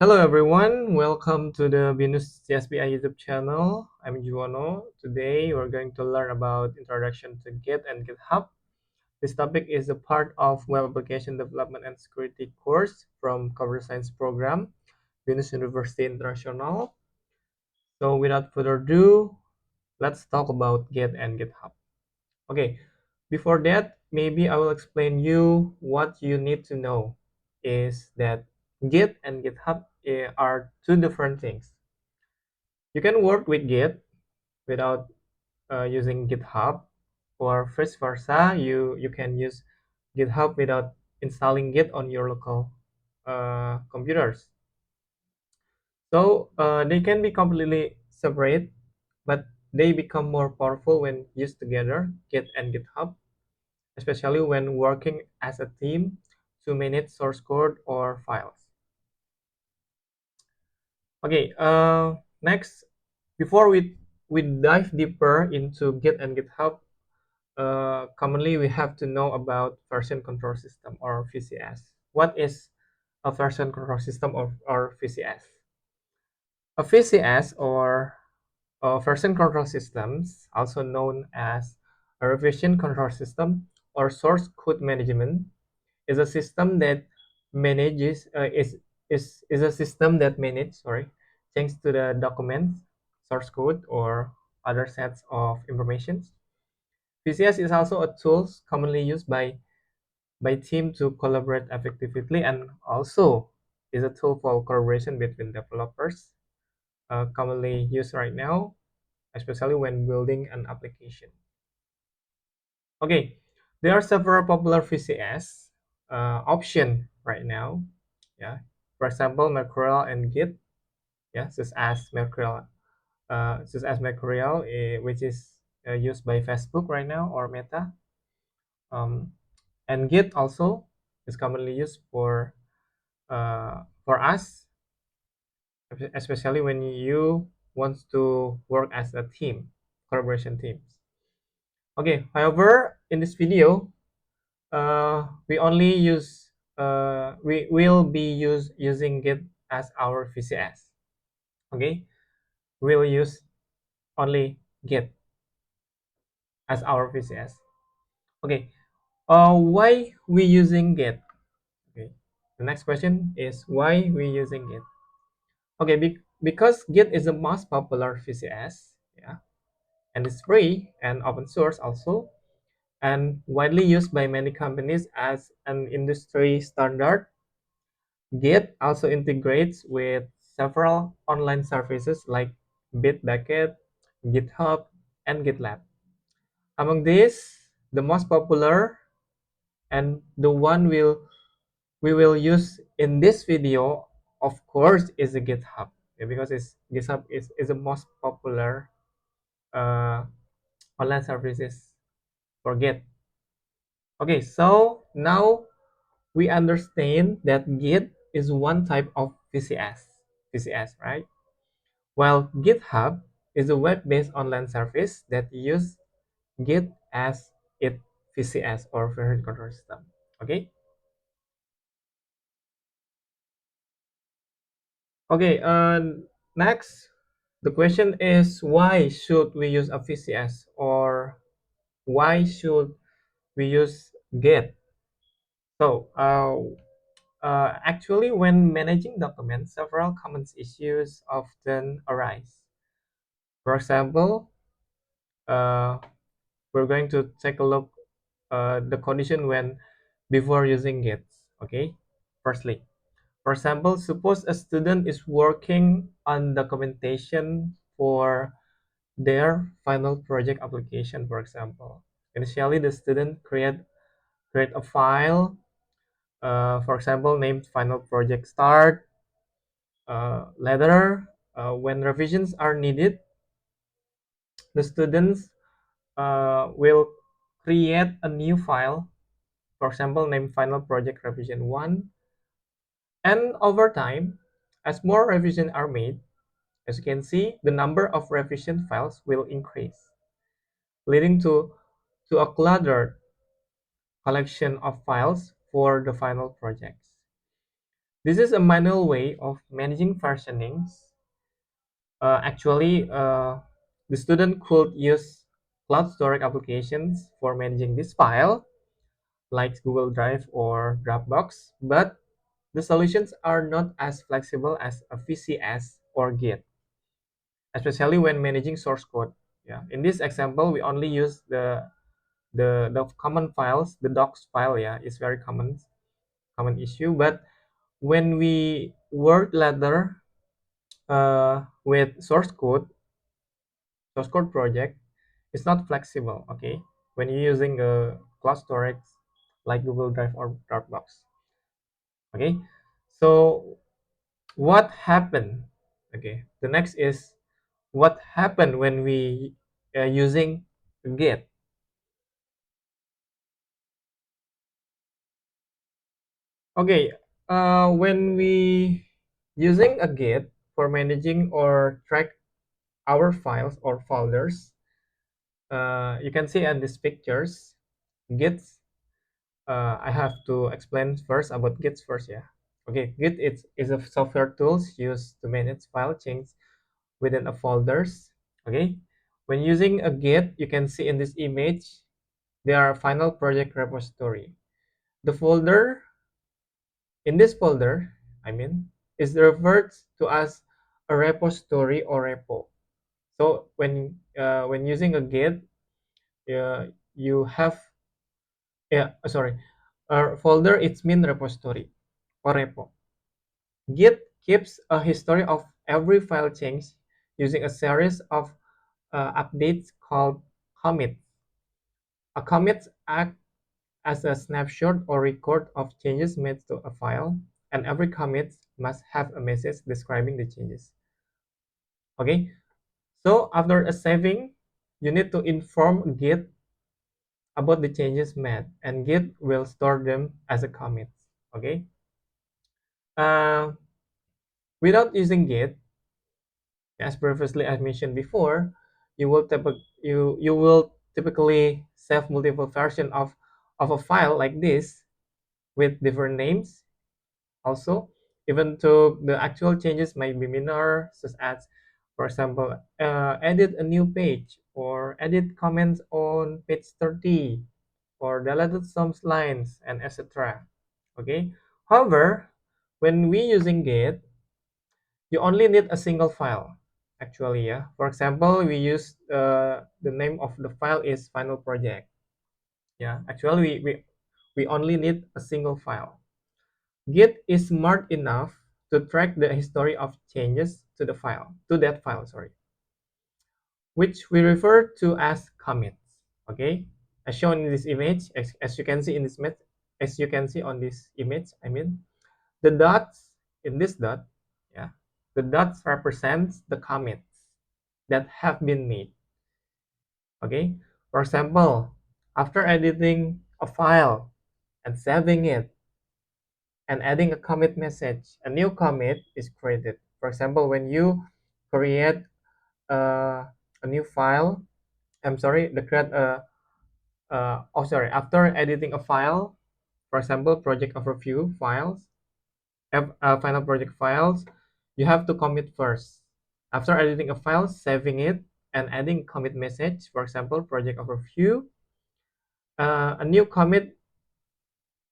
Hello everyone, welcome to the Venus CSBI YouTube channel. I'm Juwono. Today we're going to learn about Introduction to Git and GitHub. This topic is a part of Web Application Development and Security course from Computer Science program, Venus University International. So without further ado, let's talk about Git and GitHub. Okay, before that, maybe I will explain you what you need to know is that Git and GitHub are two different things. You can work with Git without using GitHub, or vice versa. You can use GitHub without installing Git on your local computers. So they can be completely separate, but they become more powerful when used together, Git and GitHub, especially when working as a team to manage source code or files. Okay, next, before we dive deeper into Git and GitHub, commonly we have to know about version control system or VCS. What is a version control system or VCS? A VCS or version control systems, also known as a revision control system or source code management, is a system that manages is a system that manages change to the documents, source code, or other sets of information. VCS is also a tool commonly used by team to collaborate effectively and also is a tool for collaboration between developers, commonly used right now, especially when building an application. Okay, there are several popular VCS option right now. Yeah, for example, Mercurial and Git. Yeah, such as Mercurial, which is used by Facebook right now or Meta. And Git also is commonly used for us, especially when you want to work as a team, collaboration teams. Okay, however, in this video, we only use we will be using Git as our VCS. Okay, we'll use only Git as our VCS. Okay, why we using Git? Okay, the next question is why we using Git. Okay, because Git is the most popular VCS, yeah, and it's free and open source also, and widely used by many companies as an industry standard. Git also integrates with several online services like Bitbucket, GitHub, and GitLab. Among these, the most popular and the one we will use in this video, of course, is the GitHub, because GitHub is the most popular uh, online services for Git. Okay, so now we understand that Git is one type of VCS, right? While GitHub is a web-based online service that use Git as its VCS or version control system. Okay. Okay. Next, the question is why should we use a VCS or why should we use Git? So, actually, when managing documents, several common issues often arise. For example, uh, we're going to take a look the condition when before using Git. Okay, firstly, for example, suppose a student is working on documentation for their final project application. For example, initially the student create a file, for example, named final project start. Later, when revisions are needed, the students will create a new file, for example, named final project revision 1. And over time, as more revisions are made, as you can see, the number of revision files will increase, leading to a cluttered collection of files for the final projects. This is a manual way of managing versionings. Actually, the student could use cloud storage applications for managing this file, like Google Drive or Dropbox, but the solutions are not as flexible as a VCS or Git, especially when managing source code. Yeah, in this example, we only use the common files, the docs file. Yeah, is very common issue. But when we work later with source code project, it's not flexible. Okay, when you're using a cloud storage like Google Drive or Dropbox. Okay, so what happened? Okay, the next is what happened when we using Git. Okay, when we using a Git for managing or track our files or folders, you can see in these pictures, Git. I have to explain first about Git first, yeah. Okay, Git is a software tools used to manage file change within a folders. Okay, when using a Git, you can see in this image, there are final project repository. The folder in this folder, I mean, is referred to as a repository or repo. So when using a Git, you have sorry, a folder. It's mean repository or repo. Git keeps a history of every file change using a series of updates called commits. A commit acts as a snapshot or record of changes made to a file, and every commit must have a message describing the changes. Okay, so after a saving, you need to inform Git about the changes made, and Git will store them as a commit. Okay, uh, without using Git, as previously I mentioned before, you will typically save multiple versions of a file like this with different names. Also, even though the actual changes may be minor, such as, for example, edit a new page or edit comments on page 30 or deleted some lines and etc. Okay. However, when we using Git, you only need a single file. Actually, yeah. For example, we use the name of the file is final project. Yeah. Actually, we only need a single file. Git is smart enough to track the history of changes to that file, sorry, which we refer to as commits. Okay, as shown in this image, as you can see in this as you can see on this image, I mean, the dots in this dot, yeah, the dots represents the commits that have been made. Okay, for example, after editing a file and saving it and adding a commit message, a new commit is created. For example, when you create a new file, I'm sorry, the create oh sorry, after editing a file, for example, project overview files, final project files, you have to commit first. After editing a file, saving it, and adding commit message, for example, project overview, a new commit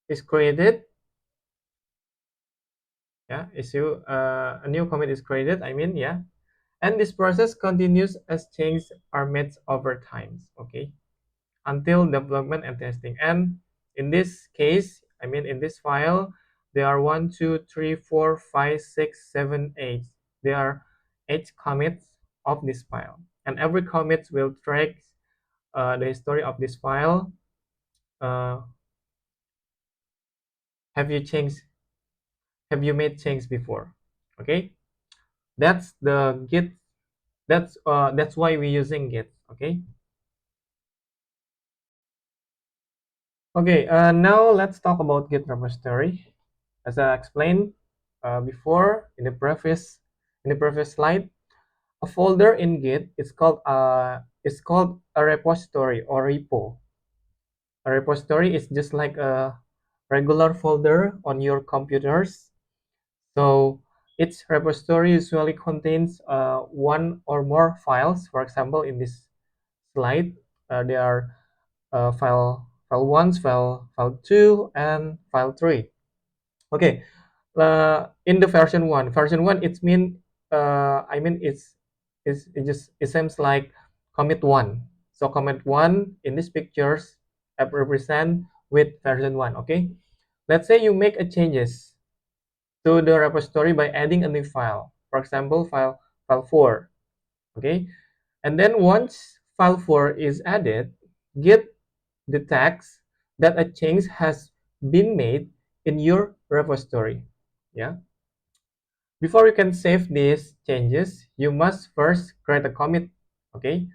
is created. Yeah, a new commit is created. I mean, yeah, and this process continues as changes are made over time. Okay, until development and testing. And in this case, I mean, in this file, there are 1, 2, 3, 4, 5, 6, 7, 8. There are 8 commits of this file, and every commit will track the history of this file. Uh, have you changed? Have you made change before? Okay, that's the Git. That's why we're using Git. Okay. Okay. Now let's talk about Git repository. As I explained before in the previous slide, a folder in Git is called a repository or repo. A repository is just like a regular folder on your computers, So each repository usually contains one or more files. For example, in this slide, there are file 1, file 2, and file 3. Okay, in the version 1, it's mean I mean it seems like commit 1. So commit 1 in these pictures represent with version 1. Okay, let's say you make a changes to the repository by adding a new file. For example, file 4. Okay, and then once file 4 is added, Git detects that a change has been made in your repository. Yeah. Before you can save these changes, you must first create a commit. Okay.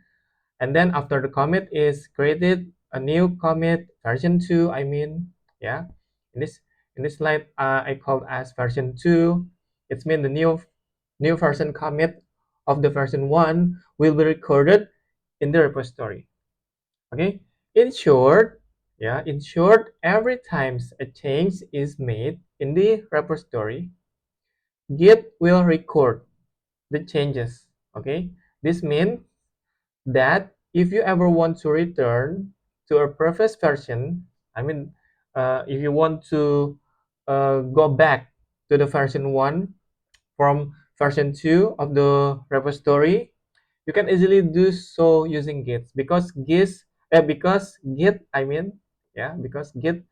And then after the commit is created, a new commit version 2, I mean, yeah. In this in this slide, I called as version 2. It's mean the new version commit of the version 1 will be recorded in the repository. Okay. In short, every time a change is made in the repository, Git will record the changes. Okay. This means that if you ever want to return to a previous version, I mean, if you want to go back to the version 1 from version 2 of the repository, you can easily do so using Git because Git, I mean, yeah, because Git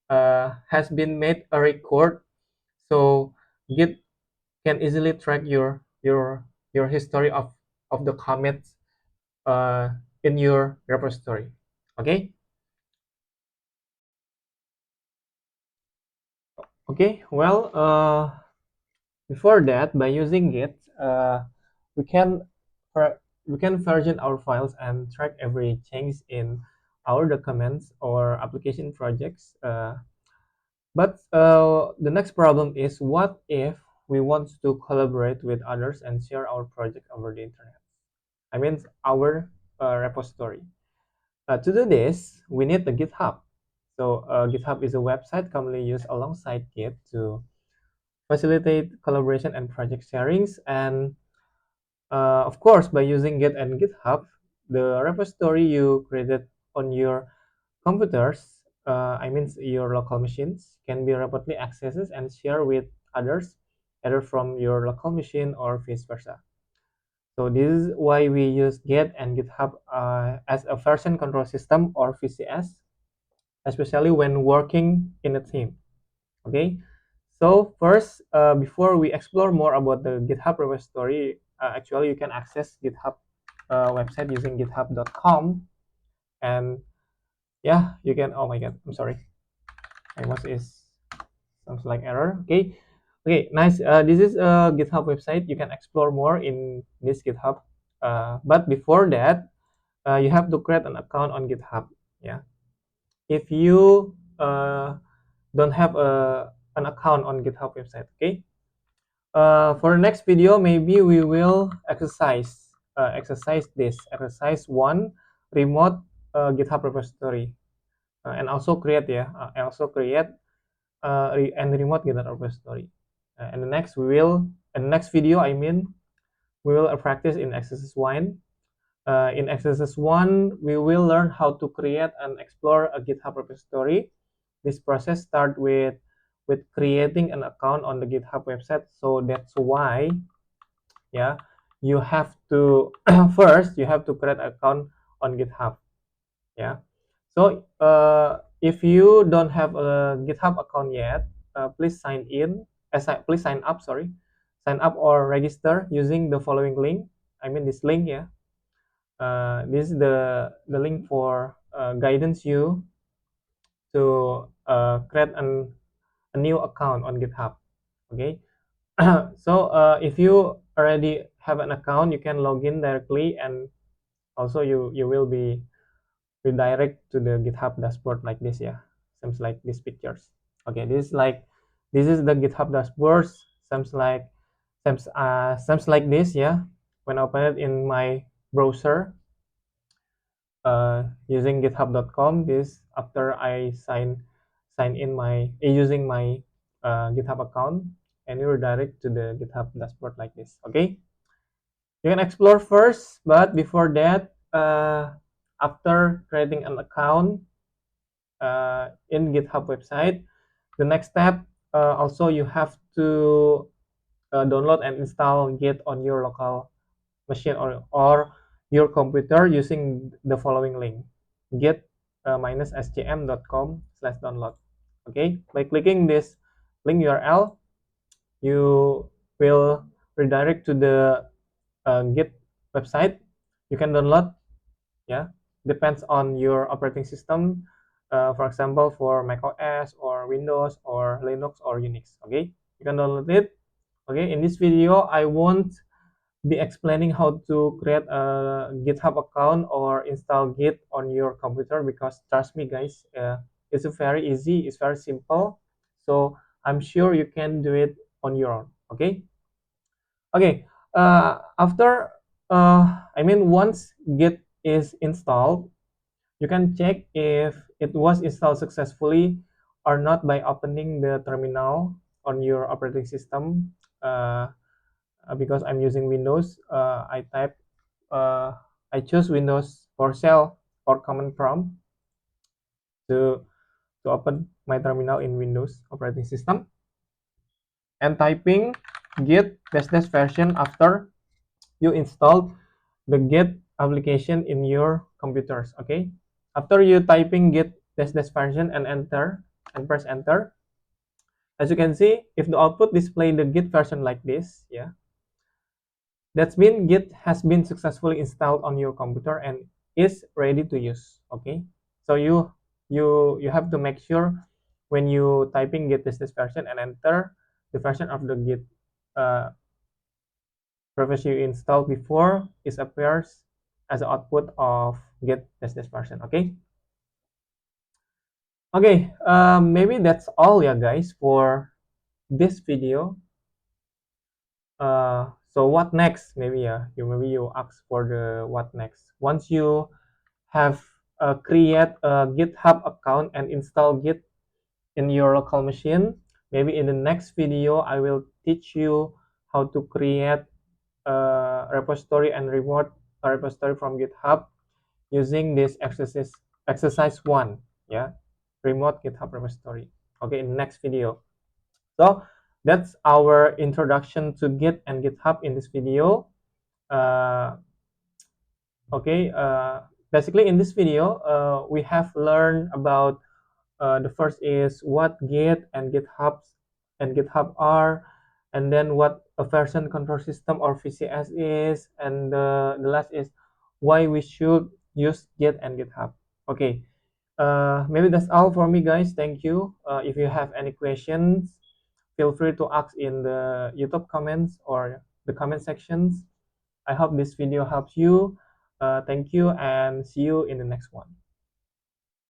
has been made a record, so Git can easily track your history of the commits uh, in your repository. Okay. Okay. Well, before that, by using Git, we can we can version our files and track every change in our documents or application projects. But the next problem is, what if we want to collaborate with others and share our project over the internet? I mean, our repository. To do this, we need the GitHub. So GitHub is a website commonly used alongside Git to facilitate collaboration and project sharings. And of course, by using Git and GitHub, the repository you created on your computers, I mean your local machines, can be rapidly accessed and shared with others, either from your local machine or vice versa. So this is why we use Git and GitHub as a version control system, or VCS, especially when working in a team. Okay, so first, before we explore more about the GitHub repository, actually you can access GitHub website using github.com, and yeah, you can. Oh my god, I'm sorry, my mouse is sounds like error. Okay, okay, nice. This is a GitHub website. You can explore more in this GitHub. But before that, you have to create an account on GitHub. Yeah, if you don't have an account on GitHub website. Okay. For the next video, maybe we will exercise 1, remote GitHub repository, and also create and remote GitHub repository. And the next video, I mean, we will practice in exercise 1. In exercise 1, we will learn how to create and explore a GitHub repository. This process starts with creating an account on the GitHub website. So that's why, yeah, you have to first you have to create an account on GitHub. Yeah. So if you don't have a GitHub account yet, please please sign up. Sorry, sign up or register using the following link. I mean this link. Yeah. This is the link for guidance you to create a new account on GitHub. Okay. So if you already have an account, you can log in directly, and also you will be redirect to the GitHub dashboard like this. Yeah, seems like these pictures. Okay, this is the GitHub dashboard. Seems like this. Yeah, when I open it in my browser using github.com, this after I sign in my using my GitHub account, and you redirect to the GitHub dashboard like this. Okay, you can explore first, but before that, after creating an account in GitHub website, the next step, also you have to download and install Git on your local machine or your computer using the following link: git -sgm.com/download. Okay, by clicking this link URL, you will redirect to the Git website. You can download, yeah, depends on your operating system. For example, for Mac OS or Windows or Linux or Unix. Okay, you can download it. Okay, in this video, I won't be explaining how to create a GitHub account or install Git on your computer, because trust me, guys, it's very easy, it's very simple. So I'm sure you can do it on your own. Okay. Okay. After once Git is installed, you can check if it was installed successfully or not by opening the terminal on your operating system. Because I'm using Windows, uh, I choose Windows PowerShell or Command Prompt to open my terminal in Windows operating system, and typing git dash dash version after you installed the Git application in your computers. Okay, after you typing git dash dash version and enter and press enter, as you can see, if the output display the Git version like this, yeah, that means Git has been successfully installed on your computer and is ready to use. Okay, so you have to make sure when you typing git this version and enter the version of the Git uh, previous you installed before is appears as the output of git this version. Okay. Okay, maybe that's all, yeah, guys, for this video. So what next? Maybe, yeah, you ask for the what next. Once you have create a GitHub account and install Git in your local machine, maybe in the next video I will teach you how to create a repository and remote a repository from GitHub using this exercise one, yeah, remote GitHub repository. Okay, in the next video. So that's our introduction to Git and GitHub in this video. Uh, okay, basically in this video, we have learned about the first is what Git and GitHub are, and then what a version control system or VCS is, and the last is why we should use Git and GitHub. Okay, maybe that's all for me, guys. Thank you. If you have any questions, feel free to ask in the YouTube comments or the comment sections. I hope this video helps you. Thank you and see you in the next one.